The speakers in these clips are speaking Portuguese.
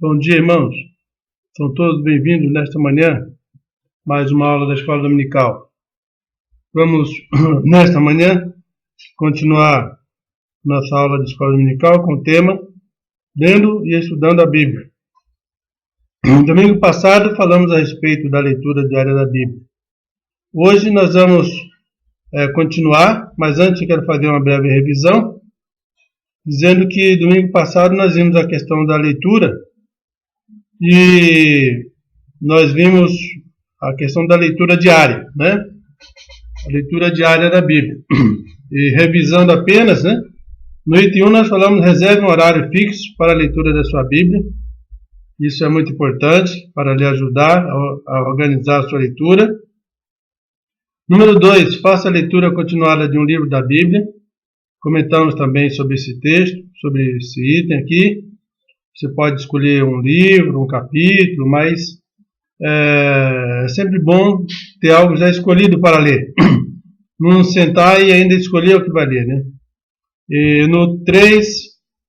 Bom dia, irmãos. São todos bem-vindos nesta manhã, mais uma aula da Escola Dominical. Vamos, nesta manhã, continuar nossa aula de Escola Dominical com o tema Lendo e Estudando a Bíblia. No domingo passado, falamos a respeito da leitura diária da Bíblia. Hoje nós vamos continuar, mas antes eu quero fazer uma breve revisão, dizendo que domingo passado nós vimos a questão da leitura e nós vimos a questão da leitura diária, né? A leitura diária da Bíblia. E revisando apenas, né? No item 1 nós falamos, reserve um horário fixo para a leitura da sua Bíblia. Isso é muito importante para lhe ajudar a organizar a sua leitura. Número 2, faça a leitura continuada de um livro da Bíblia. Comentamos também sobre esse texto, sobre esse item aqui. Você pode escolher um livro, um capítulo, mas é sempre bom ter algo já escolhido para ler. Não sentar e ainda escolher o que vai ler, né? E no 3,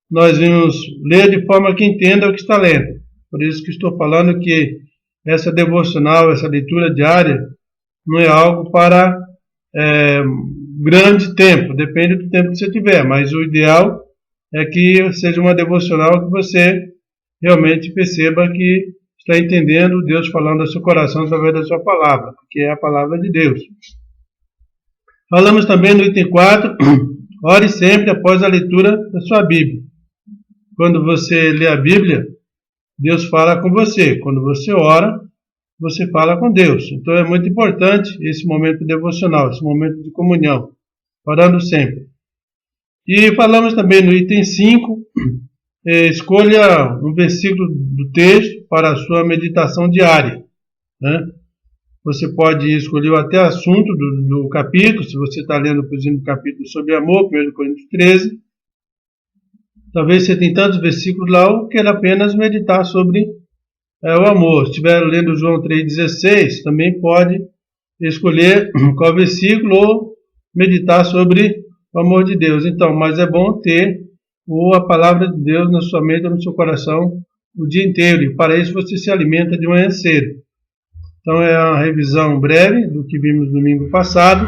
nós vimos ler de forma que entenda o que está lendo. Por isso que estou falando que essa devocional, essa leitura diária, não é algo para grande tempo, depende do tempo que você tiver, mas o ideal é que seja uma devocional que você realmente perceba que está entendendo Deus falando ao seu coração através da sua palavra, porque é a palavra de Deus. Falamos também no item 4, ore sempre após a leitura da sua Bíblia. Quando você lê a Bíblia, Deus fala com você. Quando você ora, você fala com Deus. Então é muito importante esse momento devocional, esse momento de comunhão, orando sempre. E falamos também no item 5, escolha um versículo do texto para a sua meditação diária, né? Você pode escolher até assunto do capítulo, se você está lendo, por exemplo, o capítulo sobre amor, 1 Coríntios 13. Talvez você tenha tantos versículos lá, ou queira apenas meditar sobre o amor. Se estiver lendo João 3,16, também pode escolher qual versículo ou meditar sobre o amor de Deus. Então, mas é bom ter a palavra de Deus na sua mente ou no seu coração o dia inteiro. E para isso você se alimenta de manhã cedo. Então é uma revisão breve do que vimos no domingo passado.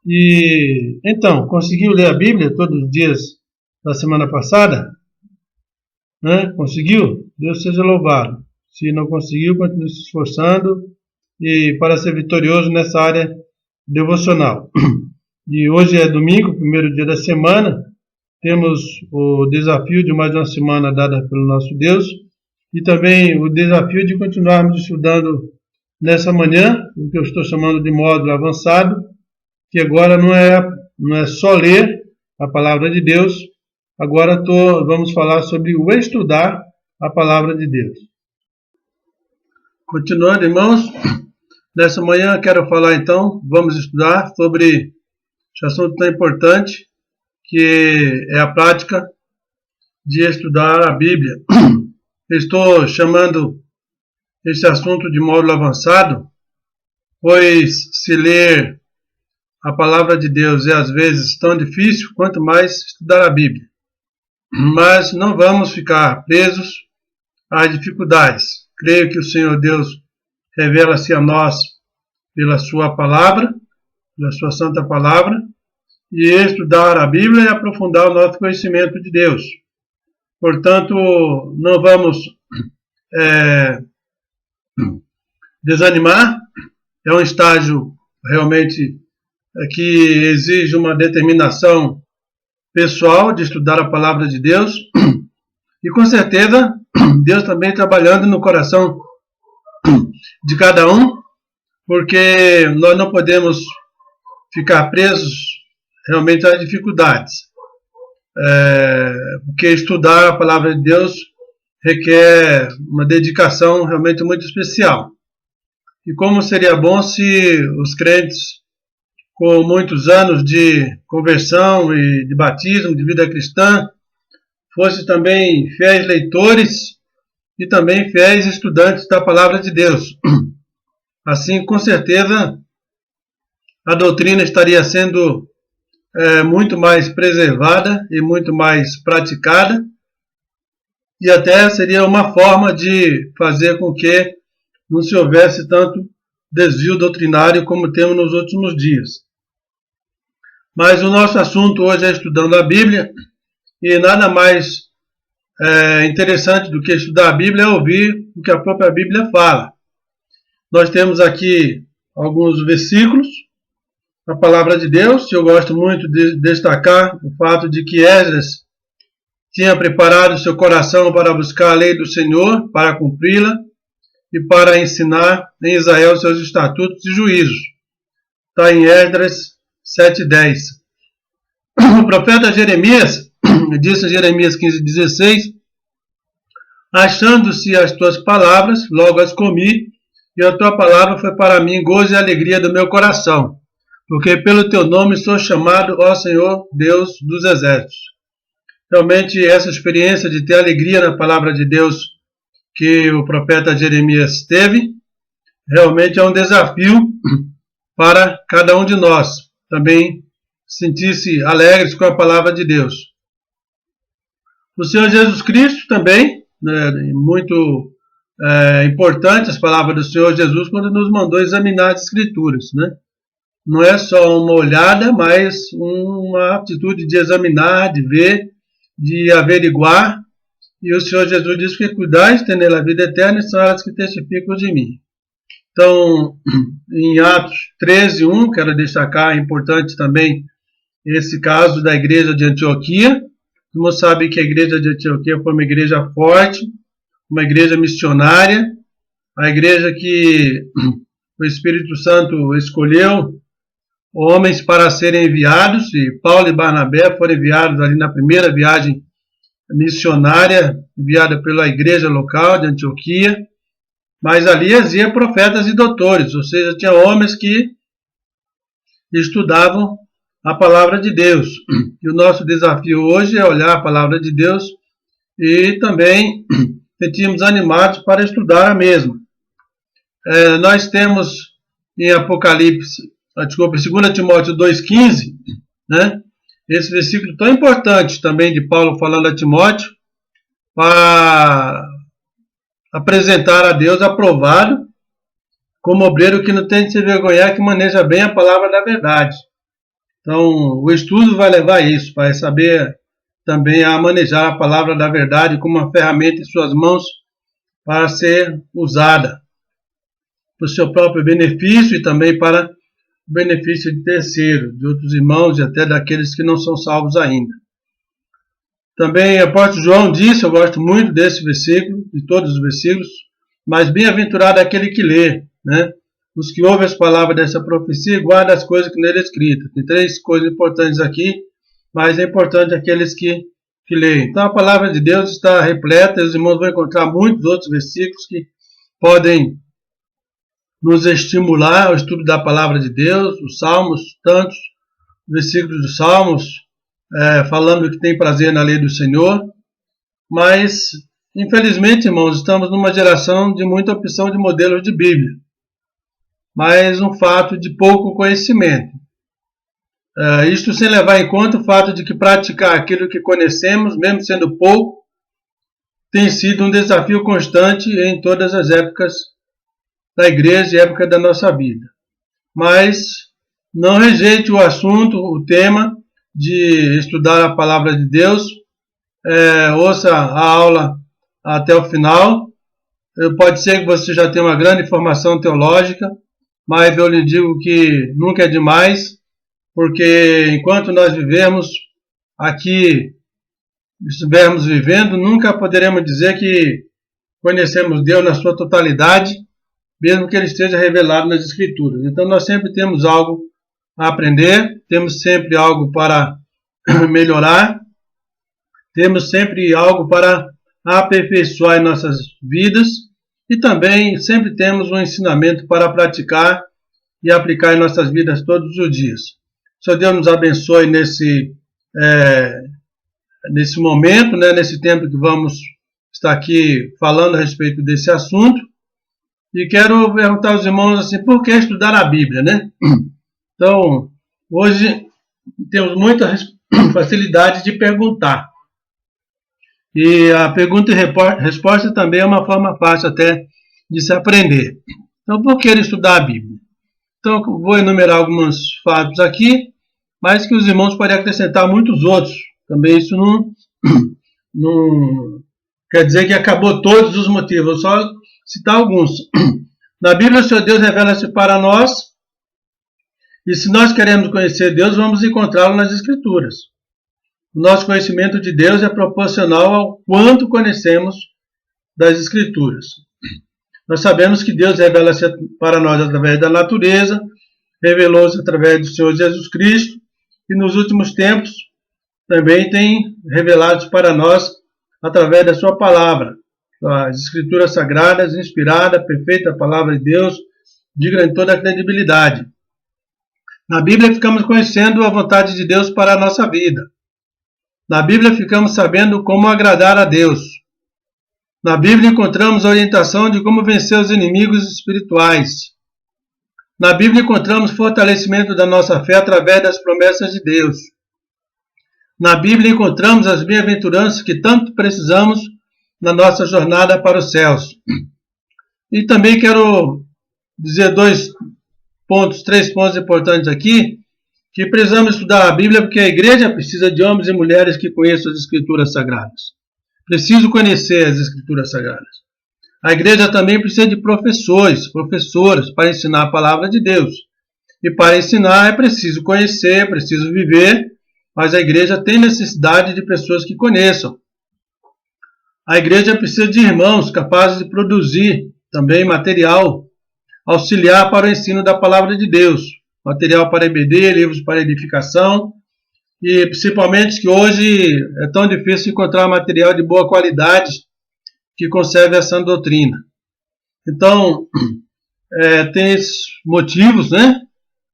E então, conseguiu ler a Bíblia todos os dias da semana passada? Né? Conseguiu? Deus seja louvado. Se não conseguiu, continue se esforçando e para ser vitorioso nessa área devocional. E hoje é domingo, primeiro dia da semana. Temos o desafio de mais uma semana dada pelo nosso Deus e também o desafio de continuarmos estudando nessa manhã, o que eu estou chamando de módulo avançado, que agora não é só ler a palavra de Deus, agora vamos falar sobre o estudar a palavra de Deus. Continuando, irmãos, nessa manhã eu quero falar então, vamos estudar sobre esse assunto tão importante, que é a prática de estudar a Bíblia. Estou chamando esse assunto de módulo avançado, pois se ler a palavra de Deus é às vezes tão difícil, quanto mais estudar a Bíblia. Mas não vamos ficar presos às dificuldades. Creio que o Senhor Deus revela-se a nós pela sua palavra, pela sua santa palavra, e estudar a Bíblia é aprofundar o nosso conhecimento de Deus. Portanto, não vamos desanimar. É um estágio realmente que exige uma determinação pessoal de estudar a palavra de Deus. E com certeza, Deus também trabalhando no coração de cada um, porque nós não podemos ficar presos realmente às dificuldades. Porque estudar a palavra de Deus requer uma dedicação realmente muito especial. E como seria bom se os crentes, com muitos anos de conversão e de batismo, de vida cristã, fossem também fiéis leitores e também fiéis estudantes da palavra de Deus. Assim, com certeza, a doutrina estaria sendo muito mais preservada e muito mais praticada, e até seria uma forma de fazer com que não se houvesse tanto desvio doutrinário como temos nos últimos dias. Mas o nosso assunto hoje é estudando a Bíblia, e nada mais interessante do que estudar a Bíblia é ouvir o que a própria Bíblia fala. Nós temos aqui alguns versículos da palavra de Deus. Eu gosto muito de destacar o fato de que Esdras tinha preparado seu coração para buscar a lei do Senhor, para cumpri-la e para ensinar em Israel seus estatutos e juízos. Está em Esdras 7:10. O profeta Jeremias disse em Jeremias 15:16: achando-se as tuas palavras, logo as comi, e a tua palavra foi para mim gozo e alegria do meu coração, porque pelo teu nome sou chamado, ó Senhor, Deus dos exércitos. Realmente essa experiência de ter alegria na palavra de Deus que o profeta Jeremias teve, realmente é um desafio para cada um de nós, também sentir-se alegres com a palavra de Deus. O Senhor Jesus Cristo também, muito importante as palavras do Senhor Jesus quando nos mandou examinar as Escrituras, né? Não é só uma olhada, mas uma atitude de examinar, de ver, de averiguar. E o Senhor Jesus disse que cuidais de ter a vida eterna são elas que testificam de mim. Então, em Atos 13:1, quero destacar, é importante também esse caso da igreja de Antioquia. Como sabe que a igreja de Antioquia foi uma igreja forte, uma igreja missionária, a igreja que o Espírito Santo escolheu homens para serem enviados, e Paulo e Barnabé foram enviados ali na primeira viagem missionária, enviada pela igreja local de Antioquia, mas ali existiam profetas e doutores, ou seja, tinha homens que estudavam a palavra de Deus. E o nosso desafio hoje é olhar a palavra de Deus e também sentirmos animados para estudar a mesma. Nós temos em Apocalipse, 2 Timóteo 2,15, né? Esse versículo tão importante também de Paulo falando a Timóteo, para apresentar a Deus aprovado, como obreiro que não tem de se envergonhar, que maneja bem a palavra da verdade. Então, o estudo vai levar a isso, vai saber também a manejar a palavra da verdade como uma ferramenta em suas mãos para ser usada para o seu próprio benefício e também para o benefício de terceiros, de outros irmãos e até daqueles que não são salvos ainda. Também o apóstolo João disse, eu gosto muito desse versículo, de todos os versículos, mas bem-aventurado é aquele que lê, né? Os que ouvem as palavras dessa profecia e guardam as coisas que nele é escritas. Tem 3 coisas importantes aqui, mas é importante aqueles que leem. Então a palavra de Deus está repleta, os irmãos vão encontrar muitos outros versículos que podem nos estimular ao estudo da palavra de Deus, os Salmos, tantos versículos dos Salmos, falando que tem prazer na lei do Senhor, mas infelizmente, irmãos, estamos numa geração de muita opção de modelos de Bíblia, mas um fato de pouco conhecimento. Isto sem levar em conta o fato de que praticar aquilo que conhecemos, mesmo sendo pouco, tem sido um desafio constante em todas as épocas da igreja e época da nossa vida. Mas não rejeite o assunto, o tema de estudar a palavra de Deus. Ouça a aula até o final. Pode ser que você já tenha uma grande formação teológica, mas eu lhe digo que nunca é demais, porque enquanto nós vivemos aqui, estivermos vivendo, nunca poderemos dizer que conhecemos Deus na sua totalidade, mesmo que Ele esteja revelado nas Escrituras. Então nós sempre temos algo a aprender, temos sempre algo para melhorar, temos sempre algo para aperfeiçoar em nossas vidas e também sempre temos um ensinamento para praticar e aplicar em nossas vidas todos os dias. Senhor Deus nos abençoe nesse momento, né, nesse tempo que vamos estar aqui falando a respeito desse assunto. E quero perguntar aos irmãos assim, por que estudar a Bíblia, né? Então, hoje temos muita facilidade de perguntar. E a pergunta e resposta também é uma forma fácil até de se aprender. Então, por que estudar a Bíblia? Então, vou enumerar alguns fatos aqui, mas que os irmãos podem acrescentar muitos outros. Também isso não quer dizer que acabou todos os motivos, vou só citar alguns. Na Bíblia, o Senhor Deus revela-se para nós, e se nós queremos conhecer Deus, vamos encontrá-lo nas Escrituras. O nosso conhecimento de Deus é proporcional ao quanto conhecemos das Escrituras. Nós sabemos que Deus revela-se para nós através da natureza, revelou-se através do Senhor Jesus Cristo, e nos últimos tempos também tem revelado para nós através da sua palavra. As Escrituras Sagradas, inspirada, perfeita palavra de Deus, digna de toda a credibilidade. Na Bíblia ficamos conhecendo a vontade de Deus para a nossa vida. Na Bíblia ficamos sabendo como agradar a Deus. Na Bíblia encontramos a orientação de como vencer os inimigos espirituais. Na Bíblia encontramos fortalecimento da nossa fé através das promessas de Deus. Na Bíblia encontramos as bem-aventuranças que tanto precisamos na nossa jornada para os céus. E também quero dizer três pontos importantes aqui, que precisamos estudar a Bíblia porque a igreja precisa de homens e mulheres que conheçam as Escrituras Sagradas. Preciso conhecer as Escrituras Sagradas. A igreja também precisa de professoras para ensinar a palavra de Deus. E para ensinar é preciso conhecer, é preciso viver, mas a igreja tem necessidade de pessoas que conheçam. A igreja precisa de irmãos capazes de produzir também material, auxiliar para o ensino da palavra de Deus. Material para EBD, livros para edificação, e principalmente que hoje é tão difícil encontrar material de boa qualidade que conserve essa doutrina. Então, tem esses motivos, né?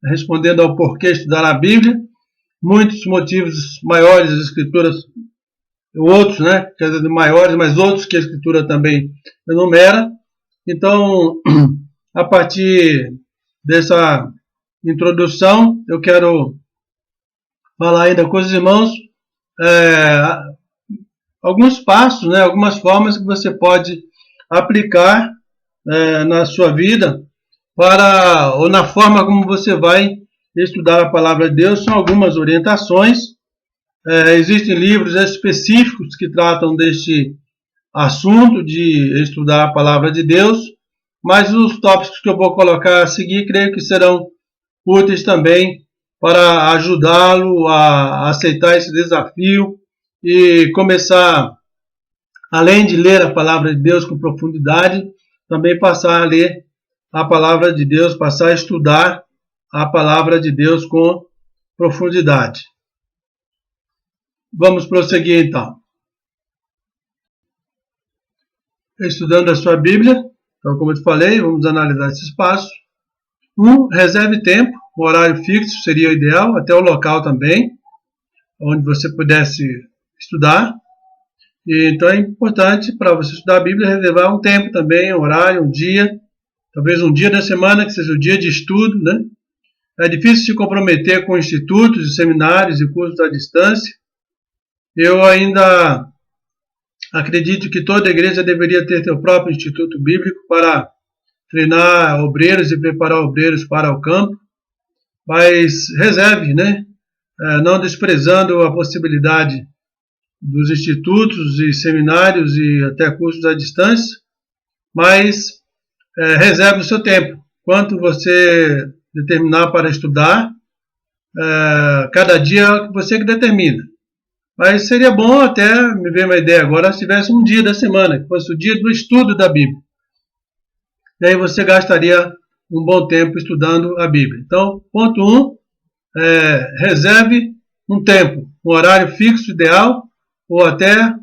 Respondendo ao porquê estudar a Bíblia, muitos motivos maiores das Escrituras, outros, né? Quer dizer, maiores, mas outros que a Escritura também enumera. Então, a partir dessa introdução, eu quero falar ainda com os irmãos alguns passos, né, algumas formas que você pode aplicar na sua vida ou na forma como você vai estudar a palavra de Deus. São algumas orientações. Existem livros específicos que tratam deste assunto de estudar a palavra de Deus, mas os tópicos que eu vou colocar a seguir, creio que serão úteis também para ajudá-lo a aceitar esse desafio e começar, além de ler a palavra de Deus com profundidade, também passar a ler a palavra de Deus, passar a estudar a palavra de Deus com profundidade. Vamos prosseguir então. Estudando a sua Bíblia, então, como eu te falei, vamos analisar esses passos. Reserve tempo, o horário fixo seria o ideal, até o local também, onde você pudesse estudar. E, então é importante para você estudar a Bíblia reservar um tempo também, um horário, um dia, talvez um dia da semana que seja o dia de estudo, né? É difícil se comprometer com institutos, seminários e cursos à distância. Eu ainda acredito que toda igreja deveria ter seu próprio instituto bíblico para treinar obreiros e preparar obreiros para o campo, mas reserve, né? Não desprezando a possibilidade dos institutos e seminários e até cursos à distância, mas reserve o seu tempo. Quanto você determinar para estudar, cada dia você que determina. Mas seria bom até, me veio uma ideia agora, se tivesse um dia da semana, que fosse o dia do estudo da Bíblia. E aí você gastaria um bom tempo estudando a Bíblia. Então, ponto 1, reserve um tempo, um horário fixo ideal, ou até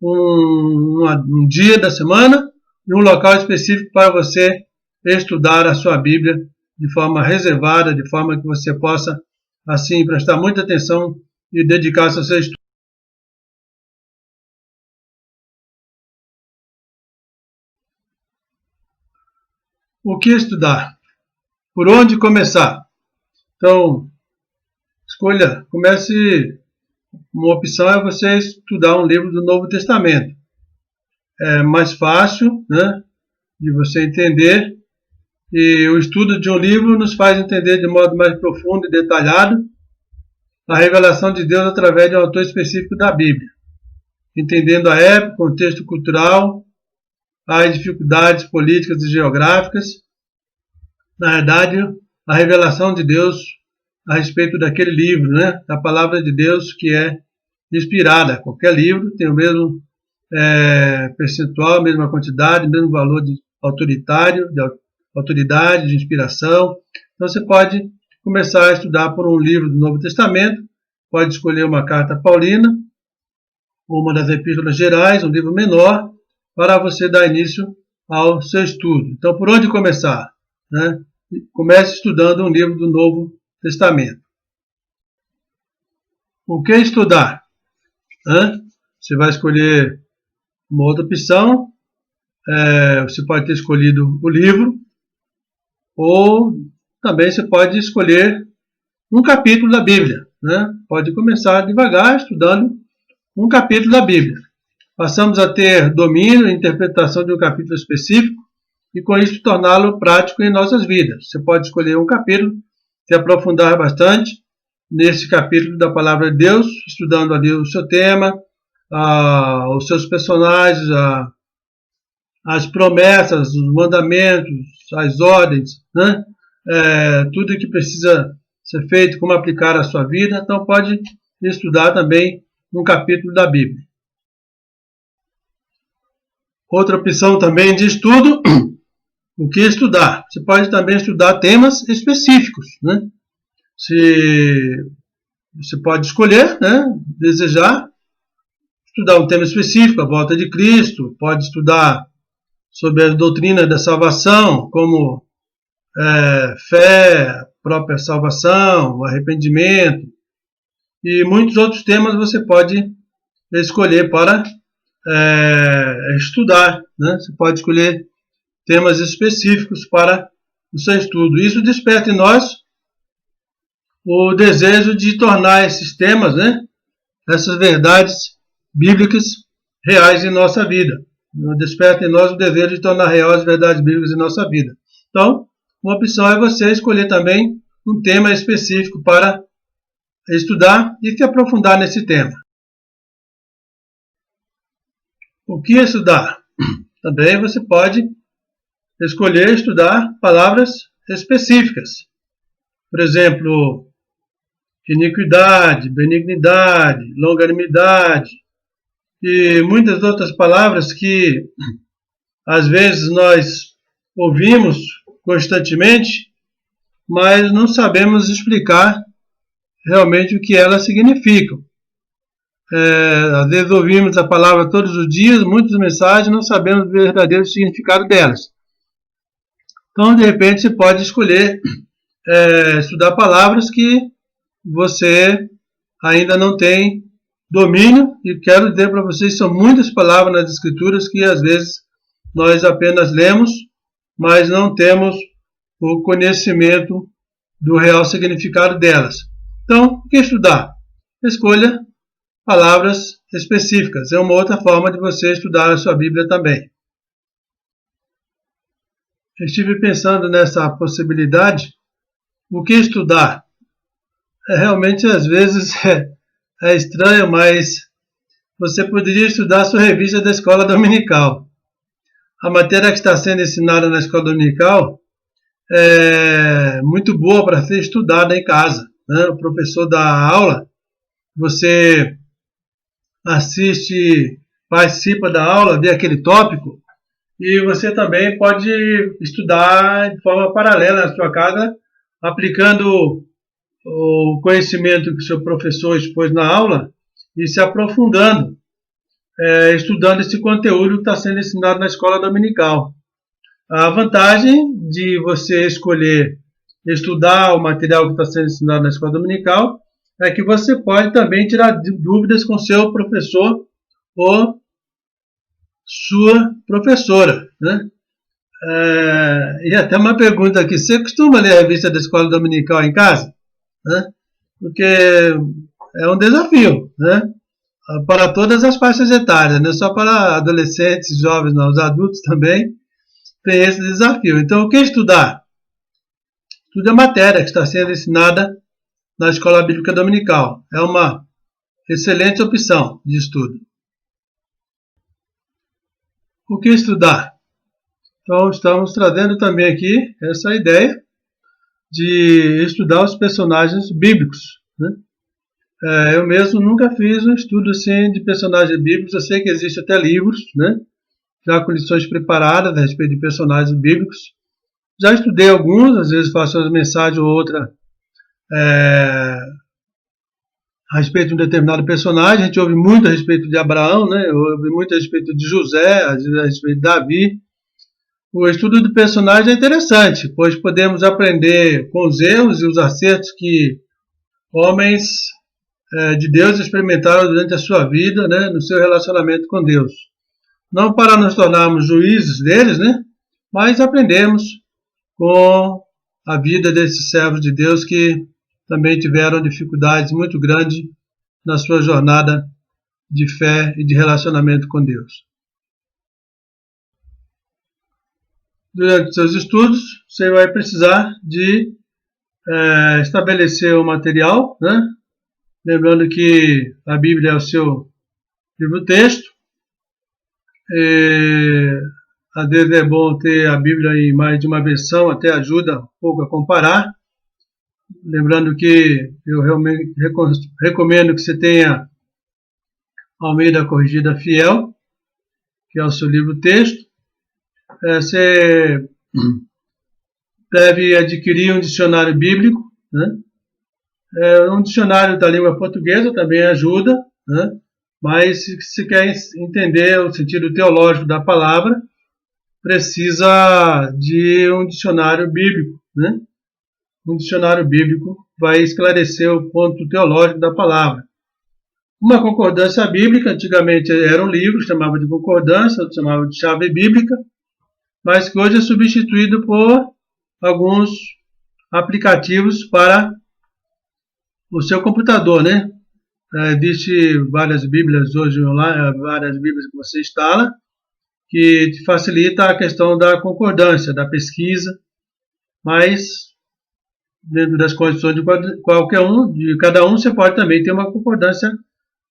um dia da semana, e um local específico para você estudar a sua Bíblia de forma reservada, de forma que você possa, assim, prestar muita atenção e dedicar-se ao seu estudo. O que estudar? Por onde começar? Então, comece Uma opção é você estudar um livro do Novo Testamento. É mais fácil, né, de você entender, e o estudo de um livro nos faz entender de modo mais profundo e detalhado a revelação de Deus através de um autor específico da Bíblia, entendendo a época, o contexto cultural, as dificuldades políticas e geográficas. Na verdade, a revelação de Deus a respeito daquele livro, né, da palavra de Deus que é inspirada. Qualquer livro tem o mesmo percentual, a mesma quantidade, o mesmo valor de autoritário, de autoridade, de inspiração. Então você pode começar a estudar por um livro do Novo Testamento, pode escolher uma carta paulina, ou uma das epístolas gerais, um livro menor, para você dar início ao seu estudo. Então, por onde começar? Né? Comece estudando um livro do Novo Testamento. O que estudar? Você vai escolher uma outra opção. Você pode ter escolhido o livro, ou também você pode escolher um capítulo da Bíblia. Né? Pode começar devagar, estudando um capítulo da Bíblia. Passamos a ter domínio e interpretação de um capítulo específico e com isso torná-lo prático em nossas vidas. Você pode escolher um capítulo, se aprofundar bastante nesse capítulo da Palavra de Deus, estudando ali o seu tema, os seus personagens, as promessas, os mandamentos, as ordens, né? Tudo que precisa ser feito, como aplicar a sua vida. Então pode estudar também um capítulo da Bíblia. Outra opção também de estudo, o que estudar? Você pode também estudar temas específicos, né? Você pode escolher, né, desejar, estudar um tema específico, a volta de Cristo, pode estudar sobre a doutrina da salvação, como fé, própria salvação, arrependimento, e muitos outros temas você pode escolher para estudar, né? Você pode escolher temas específicos para o seu estudo. Isso desperta em nós o desejo de tornar esses temas, né, essas verdades bíblicas reais em nossa vida. Desperta em nós o desejo de tornar reais as verdades bíblicas em nossa vida. Então, uma opção é você escolher também um tema específico para estudar e se aprofundar nesse tema. O que estudar? Também você pode escolher estudar palavras específicas. Por exemplo, iniquidade, benignidade, longanimidade e muitas outras palavras que às vezes nós ouvimos constantemente, mas não sabemos explicar realmente o que elas significam. Às vezes ouvimos a palavra todos os dias, muitas mensagens, não sabemos o verdadeiro significado delas. Então, de repente, você pode escolher estudar palavras que você ainda não tem domínio, e quero dizer para vocês, são muitas palavras nas Escrituras que às vezes nós apenas lemos, mas não temos o conhecimento do real significado delas. Então, o que estudar? Escolha palavras específicas. É uma outra forma de você estudar a sua Bíblia também. Eu estive pensando nessa possibilidade. O que estudar? Realmente, às vezes, é estranho, mas você poderia estudar a sua revista da escola dominical. A matéria que está sendo ensinada na escola dominical é muito boa para ser estudada em casa, né? O professor dá aula, você assiste, participa da aula, vê aquele tópico, e você também pode estudar de forma paralela na sua casa, aplicando o conhecimento que o seu professor expôs na aula e se aprofundando, estudando esse conteúdo que está sendo ensinado na escola dominical. A vantagem de você escolher estudar o material que está sendo ensinado na escola dominical é que você pode também tirar dúvidas com seu professor ou sua professora, né? E até uma pergunta aqui: você costuma ler a revista da escola dominical em casa? Né? Porque é um desafio, né? Para todas as faixas etárias, não é só para adolescentes, jovens, não, os adultos também têm esse desafio. Então, o que estudar? Estude a matéria que está sendo ensinada na Escola Bíblica Dominical. É uma excelente opção de estudo. O que estudar? Então, estamos trazendo também aqui essa ideia de estudar os personagens bíblicos, né? Eu mesmo nunca fiz um estudo assim de personagens bíblicos. Eu sei que existem até livros, né, já com lições preparadas a respeito de personagens bíblicos. Já estudei alguns, às vezes faço uma mensagem ou outra a respeito de um determinado personagem. A gente ouve muito a respeito de Abraão, né, ouve muito a respeito de José, às vezes a respeito de Davi. O estudo do personagem é interessante, pois podemos aprender com os erros e os acertos que homens de Deus experimentaram durante a sua vida, né, no seu relacionamento com Deus. Não para nos tornarmos juízes deles, né, mas aprendemos com a vida desses servos de Deus que também tiveram dificuldades muito grandes na sua jornada de fé e de relacionamento com Deus. Durante seus estudos, você vai precisar de estabelecer o material, né? Lembrando que a Bíblia é o seu livro-texto. Às vezes é bom ter a Bíblia em mais de uma versão, até ajuda um pouco a comparar. Lembrando que eu realmente recomendo que você tenha Almeida Corrigida Fiel, que é o seu livro-texto. Você deve adquirir um dicionário bíblico, né? Um dicionário da língua portuguesa também ajuda, né? Mas se quer entender o sentido teológico da palavra, precisa de um dicionário bíblico, né? Um dicionário bíblico vai esclarecer o ponto teológico da palavra. Uma concordância bíblica, antigamente era um livro, chamava de concordância, outro chamava de chave bíblica, mas que hoje é substituído por alguns aplicativos para o seu computador, né? Existem várias Bíblias hoje online, várias Bíblias que você instala, que te facilita a questão da concordância, da pesquisa, mas dentro das condições de qualquer um, de cada um, você pode também ter uma concordância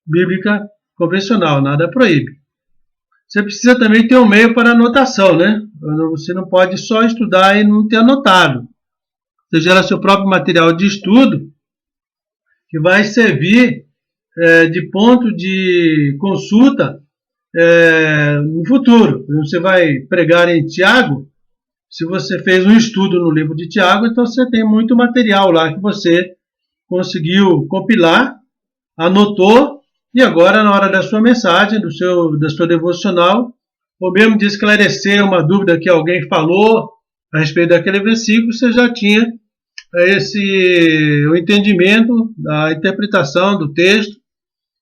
bíblica convencional, nada proíbe. Você precisa também ter um meio para anotação, né? Você não pode só estudar e não ter anotado. Você gera seu próprio material de estudo que vai servir de ponto de consulta no futuro. Você vai pregar em Tiago. Se você fez um estudo no livro de Tiago, então você tem muito material lá que você conseguiu compilar, anotou, e agora na hora da sua mensagem, da sua devocional, ou mesmo de esclarecer uma dúvida que alguém falou a respeito daquele versículo, você já tinha o entendimento, a interpretação do texto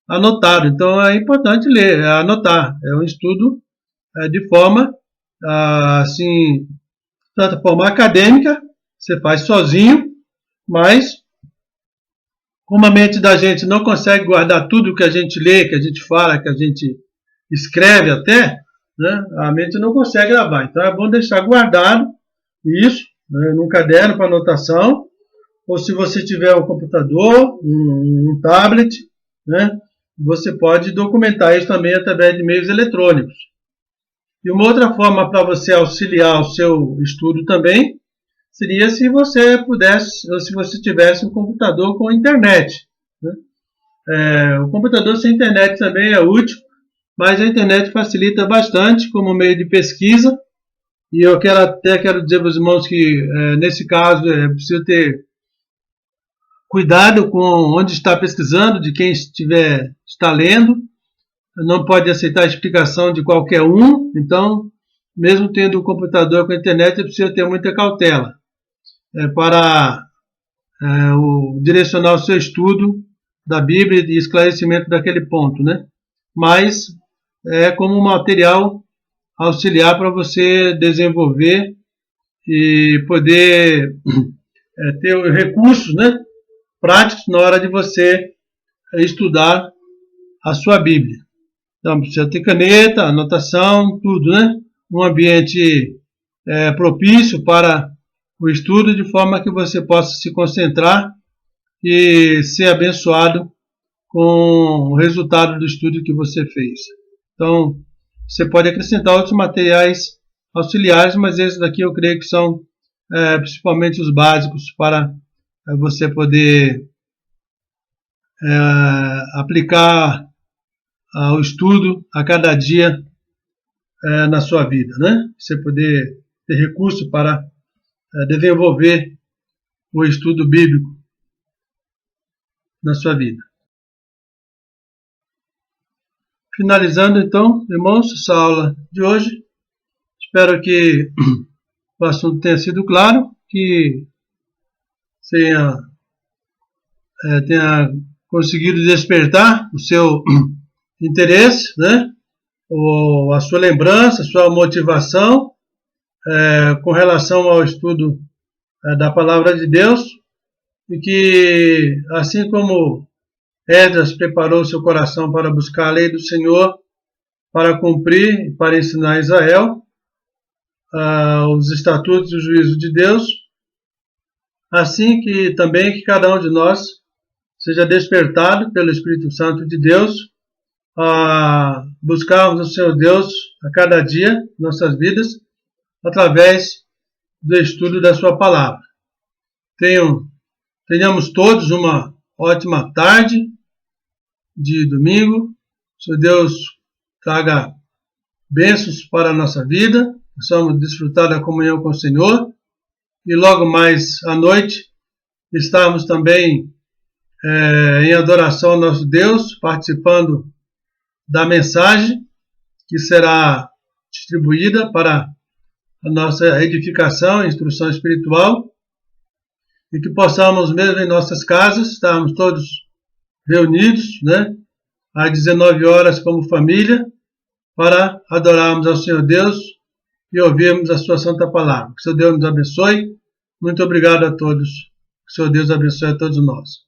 anotado. Então é importante ler, anotar. É um estudo de forma, assim, tanto forma acadêmica, você faz sozinho, mas como a mente da gente não consegue guardar tudo que a gente lê, que a gente fala, que a gente escreve até, né, a mente não consegue gravar. Então é bom deixar guardado isso, né, num caderno para anotação, ou se você tiver um computador, um tablet, né, você pode documentar isso também através de meios eletrônicos. E uma outra forma para você auxiliar o seu estudo também seria se você pudesse, ou se você tivesse um computador com internet, né? O computador sem internet também é útil, mas a internet facilita bastante como meio de pesquisa. E eu quero dizer para os irmãos que, nesse caso, é preciso ter cuidado com onde está pesquisando, de quem está lendo. Não pode aceitar a explicação de qualquer um. Então, mesmo tendo um computador com internet, é preciso ter muita cautela para direcionar o seu estudo da Bíblia e esclarecimento daquele ponto, né? Mas é como um material auxiliar para você desenvolver e poder ter recursos, né, práticos na hora de você estudar a sua Bíblia. Então, precisa ter caneta, anotação, tudo, né? Um ambiente propício para o estudo, de forma que você possa se concentrar e ser abençoado com o resultado do estudo que você fez. Então, você pode acrescentar outros materiais auxiliares, mas esses daqui eu creio que são principalmente os básicos para você poder aplicar o estudo a cada dia na sua vida, né? Você poder ter recurso para desenvolver o estudo bíblico na sua vida. Finalizando então, irmãos, essa aula de hoje, espero que o assunto tenha sido claro, que você tenha conseguido despertar o seu interesse, né? Ou a sua lembrança, a sua motivação com relação ao estudo da Palavra de Deus, e que, assim como Esdras preparou seu coração para buscar a lei do Senhor, para cumprir, para ensinar a Israel os estatutos e o juízo de Deus, assim que também que cada um de nós seja despertado pelo Espírito Santo de Deus a buscarmos o Senhor Deus a cada dia em nossas vidas, através do estudo da sua palavra. Tenhamos todos uma ótima tarde de domingo. Senhor Deus traga bênçãos para a nossa vida, possamos desfrutar da comunhão com o Senhor, e logo mais à noite estarmos também em adoração ao nosso Deus, participando da mensagem que será distribuída para a nossa edificação e instrução espiritual, e que possamos, mesmo em nossas casas, estarmos todos reunidos, né, às 19 horas como família, para adorarmos ao Senhor Deus e ouvirmos a sua santa palavra. Que o Senhor Deus nos abençoe. Muito obrigado a todos. Que o Senhor Deus abençoe a todos nós.